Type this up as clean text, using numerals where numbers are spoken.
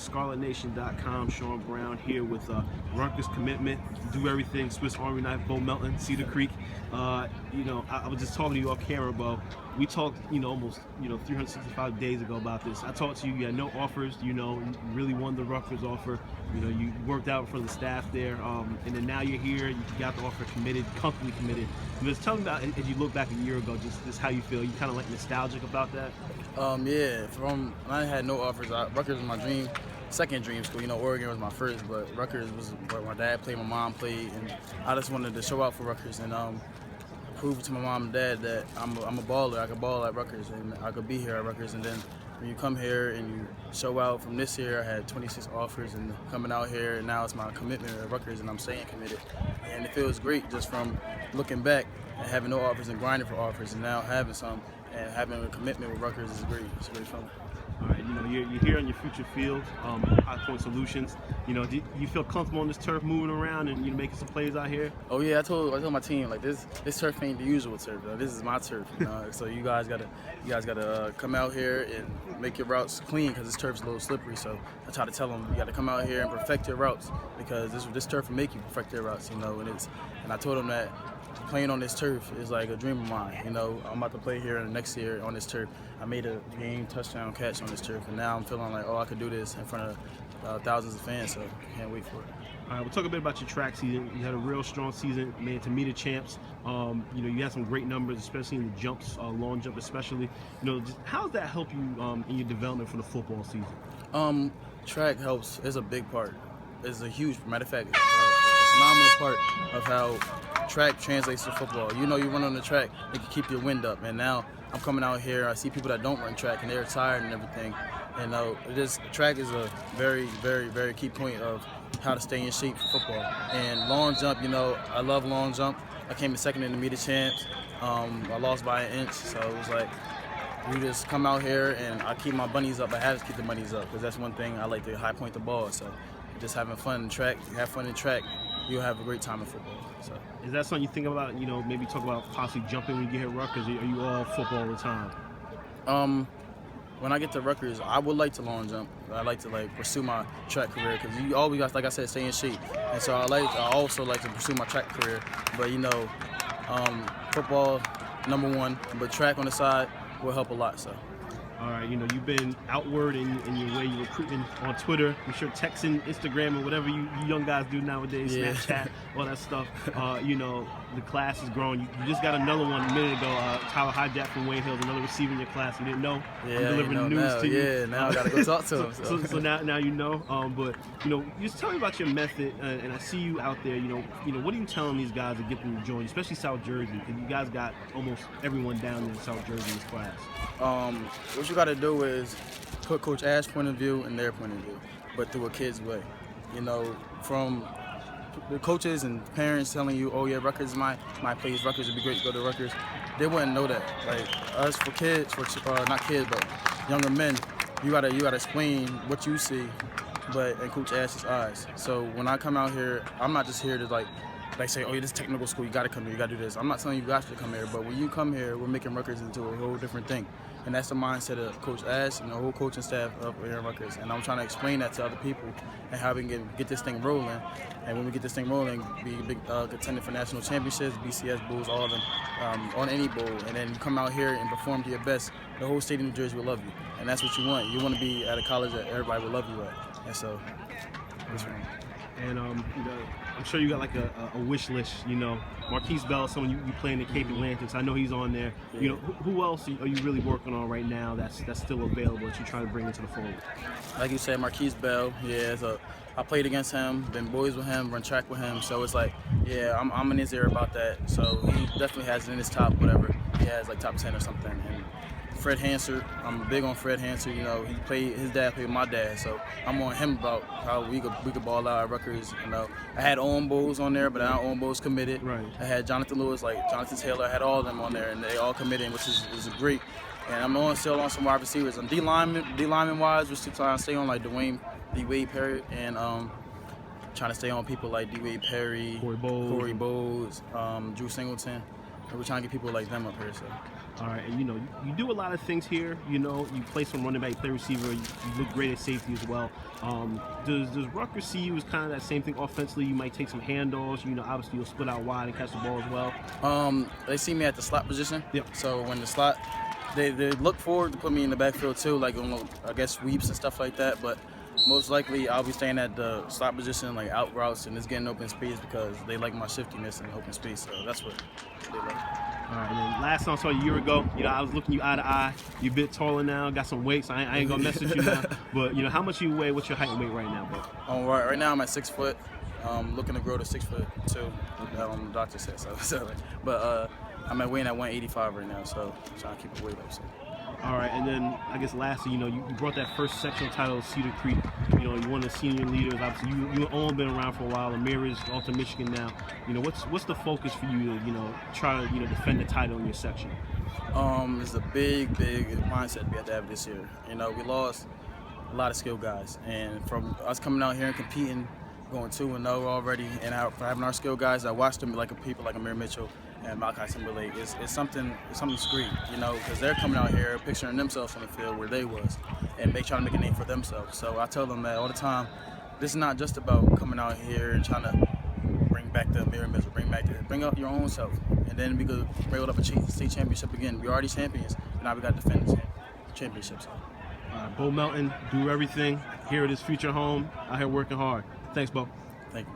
ScarletNation.com. Shawn Brown here with Rutgers commitment, do everything, Swiss Army knife, Bo Melton, Cedar Creek. I was just talking to you off camera, Bo. We talked, almost, 365 days ago about this. I talked to you, you had no offers, you really won the Rutgers offer. You worked out for the staff there, and then now you're here, you got the offer, committed, comfortably committed. Just tell me about, as you look back a year ago, just how you feel. You kind of like nostalgic about that? Yeah, from I had no offers. Rutgers was my second dream school. Oregon was my first, but Rutgers was where my dad played, my mom played, and I just wanted to show out for Rutgers and prove to my mom and dad that I'm a baller. I could ball at Rutgers and I could be here at Rutgers. And then when you come here and you show out, from this year I had 26 offers, and coming out here, and now it's my commitment at Rutgers, and I'm staying committed. And it feels great just from looking back and having no offers and grinding for offers, and now having some. And having a commitment with Rutgers is great. It's great fun. All right, you're here on your future field, High Point Solutions. Do you feel comfortable on this turf, moving around and making some plays out here? Oh yeah, I told my team, like, this turf ain't the usual turf. This is my turf. So you guys gotta come out here and make your routes clean, because this turf's a little slippery. So I try to tell them, you got to come out here and perfect your routes, because this turf will make you perfect your routes. And I told them that playing on this turf is like a dream of mine. I'm about to play here next year on this turf. I made a game touchdown catch on this turf, and now I'm feeling like, I could do this in front of thousands of fans, so can't wait for it. All right, we'll talk a bit about your track season. You had a real strong season, made it to meet the champs. You had some great numbers, especially in the jumps, long jump especially. How does that help you in your development for the football season? Track helps. It's a big part. It's a huge, matter of fact, it's a phenomenal part of how track translates to football. You run on the track, it can keep your wind up. And now I'm coming out here, I see people that don't run track and they're tired and everything. And track is a very, very, very key point of how to stay in shape for football. And long jump, I love long jump. I came in second in the meet champs. I lost by an inch, so it was like, you just come out here and I keep my bunnies up. I have to keep the bunnies up, because that's one thing I like to high point the ball. So just having fun in track, you have fun in track, you'll have a great time in football. So is that something you think about, maybe talk about possibly jumping when you get hit Rutgers? Are you all football all the time? When I get to Rutgers, I would like to long jump. I like to pursue my track career, because you always got, like I said, stay in shape. And so I also like to pursue my track career. But football number one, but track on the side will help a lot. So. All right, you've been outward in your way, you're recruiting on Twitter, I'm sure texting, Instagram, and whatever you young guys do nowadays, yeah. Snapchat, all that stuff. The class is growing. You just got another one a minute ago, Tyler Hijack from Wayne Hills, another receiver in your class. You didn't know? Yeah, I'm delivering the news now. to you. Yeah, now I got to go talk to him. So now you know. But, just tell me about your method, and I see you out there, what are you telling these guys to get them to join, especially South Jersey? Because you guys got almost everyone down in South Jersey in this class. What you got to do is put Coach Ash's point of view and their point of view, but through a kid's way. From the coaches and parents telling you, oh yeah, Rutgers is my place, Rutgers would be great to go to Rutgers. They wouldn't know that. Like us, for kids, not kids, but younger men, you gotta explain what you see, but in Coach Ash's eyes. So when I come out here, I'm not just here to say, oh, yeah, this technical school, you gotta come here, you gotta do this. I'm not telling you guys to come here, but when you come here, we're making Rutgers into a whole different thing. And that's the mindset of Coach Ash and the whole coaching staff up here at Rutgers. And I'm trying to explain that to other people and how we can get this thing rolling. And when we get this thing rolling, be a big contender for national championships, BCS bowls, all of them, on any bowl. And then you come out here and perform to your best, the whole state of New Jersey will love you. And that's what you want. You want to be at a college that everybody will love you at. And so, that's right. And I'm sure you got like a wish list. Marquise Bell, someone you play in the Cape Atlantics. I know he's on there. Yeah. Who else are you really working on right now that's still available that you're trying to bring into the fold? Like you said, Marquise Bell. Yeah, I played against him, been boys with him, run track with him. So it's like, yeah, I'm in his ear about that. So he definitely has it in his top whatever. He has like top 10 or something. And Fred Hanser, I'm big on Fred Hanser. His dad played with my dad, so I'm on him about how we could ball out at Rutgers. I had Owen Bowles on there, but now Owen Bowles committed. Right. I had Jonathan Lewis, Jonathan Taylor. I had all of them on there, and they all committed, which is great. And I'm still on some wide receivers. And D lineman wise, we're still trying to stay on D-Wade Perry, and trying to stay on people like D-Wade Perry, Corey Bowles, Drew Singleton. And we're trying to get people like them up here. So. All right, and you do a lot of things here. You play some running back, you play receiver. You look great at safety as well. Does Rutgers see you as kind of that same thing offensively? You might take some handoffs. Obviously you'll split out wide and catch the ball as well. They see me at the slot position. Yep. So when the slot, they look forward to put me in the backfield too, like on I guess sweeps and stuff like that. But most likely I'll be staying at the slot position, like out routes and just getting open space because they like my shiftiness and open space. So that's what they like. All right, and then last time I saw you a year ago, I was looking you eye to eye. You're a bit taller now, got some weight, so I ain't gonna mess with you now. But how much you weigh? What's your height and weight right now, bro? Right now I'm at 6 foot. Looking to grow to 6'2". The doctor said so. But I'm weighing at 185 right now, so I'm trying to keep the weight up. So. All right, and then I guess lastly, you brought that first sectional title of Cedar Creek. You're one of the senior leaders. Obviously, you've all been around for a while. Amir is off to Michigan now. What's the focus for you to try to defend the title in your section? It's a big mindset we had to have this year. We lost a lot of skilled guys, and from us coming out here and competing, going 2-0 already, and having our skilled guys, I watched them like people like Amir Mitchell and Malachi Timberlake. It's something discreet, because they're coming out here picturing themselves on the field where they was, and they trying to make a name for themselves. So I tell them that all the time. This is not just about coming out here and trying to bring back the Amir Mitchell, bring out your own self, and then we could build up a state championship again. We're already champions, and now we got to defend the championship. So. Bo Melton, do everything here at his future home. Out here working hard. Thanks, Bo. Thank you.